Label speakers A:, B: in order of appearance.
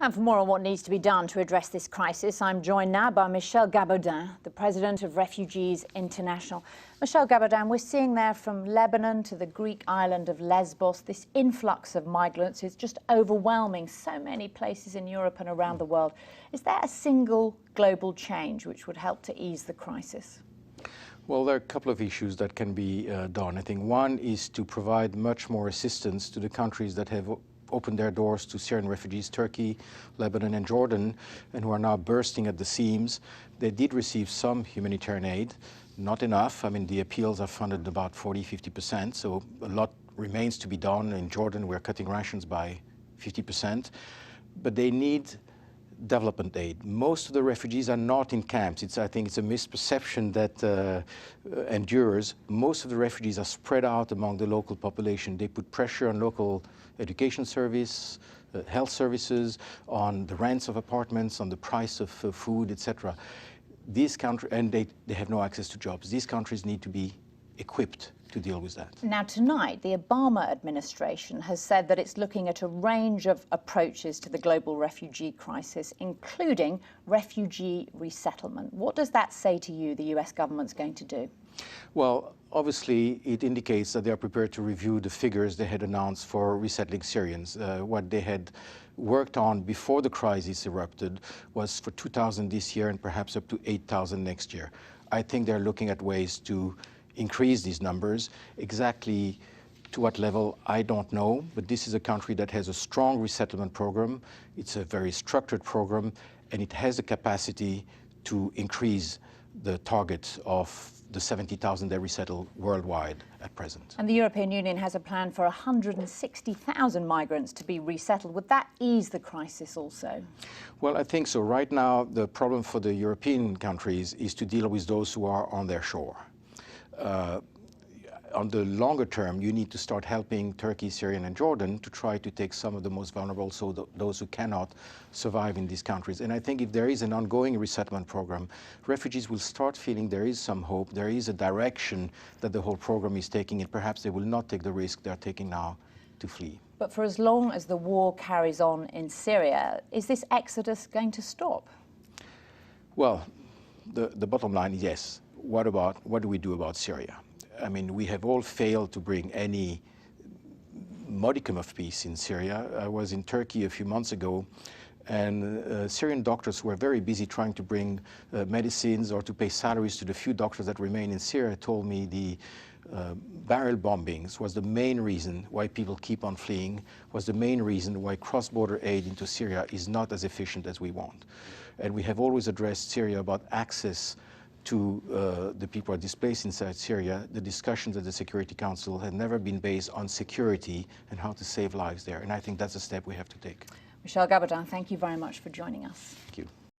A: And for more on what needs to be done to address this crisis, I'm joined now by Michel Gabaudan, the President of Refugees International. Michel Gabaudan, we're seeing there from Lebanon to the Greek island of Lesbos, this influx of migrants is just overwhelming so many places in Europe and around the world. Is there a single global change which would help to ease the crisis?
B: Well, there are a couple of issues that can be done. I think one is to provide much more assistance to the countries that have opened their doors to Syrian refugees, Turkey, Lebanon and Jordan, and who are now bursting at the seams. They did receive some humanitarian aid, not enough. I mean, the appeals are funded about 40–50%, so a lot remains to be done. In Jordan, we're cutting rations by 50%, but they need development aid. Most of the refugees are not in camps. I think it's a misperception that endures. Most of the refugees are spread out among the local population. They put pressure on local education service, health services, on the rents of apartments, on the price of food, etc. These countries, and they have no access to jobs. These countries need to be equipped to deal with that.
A: Now tonight, the Obama administration has said that it's looking at a range of approaches to the global refugee crisis, including refugee resettlement. What does that say to you the US government's going to do?
B: Well, obviously, it indicates that they are prepared to review the figures they had announced for resettling Syrians. What they had worked on before the crisis erupted was for 2,000 this year and perhaps up to 8,000 next year. I think they're looking at ways to increase these numbers. Exactly to what level, I don't know, but this is a country that has a strong resettlement program. It's a very structured program, and it has the capacity to increase the target of the 70,000 they resettle worldwide at present.
A: And the European Union has a plan for 160,000 migrants to be resettled. Would that ease the crisis also?
B: Well, I think so. Right now, the problem for the European countries is to deal with those who are on their shore. On the longer term, you need to start helping Turkey, Syria and Jordan to try to take some of the most vulnerable, so those who cannot survive in these countries. And I think if there is an ongoing resettlement program, refugees will start feeling there is some hope, there is a direction that the whole program is taking, and perhaps they will not take the risk they are taking now to flee.
A: But for as long as the war carries on in Syria, is this exodus going to stop?
B: Well, the bottom line is yes. What do we do about Syria? I mean, we have all failed to bring any modicum of peace in Syria. I was in Turkey a few months ago, and Syrian doctors who were very busy trying to bring medicines or to pay salaries to the few doctors that remain in Syria told me the barrel bombings was the main reason why people keep on fleeing, was the main reason why cross-border aid into Syria is not as efficient as we want. And we have always addressed Syria about access to the people who are displaced inside Syria. The discussions at the Security Council have never been based on security and how to save lives there. And I think that's a step we have to take.
A: Michel Gabaudan, thank you very much for joining us.
B: Thank you.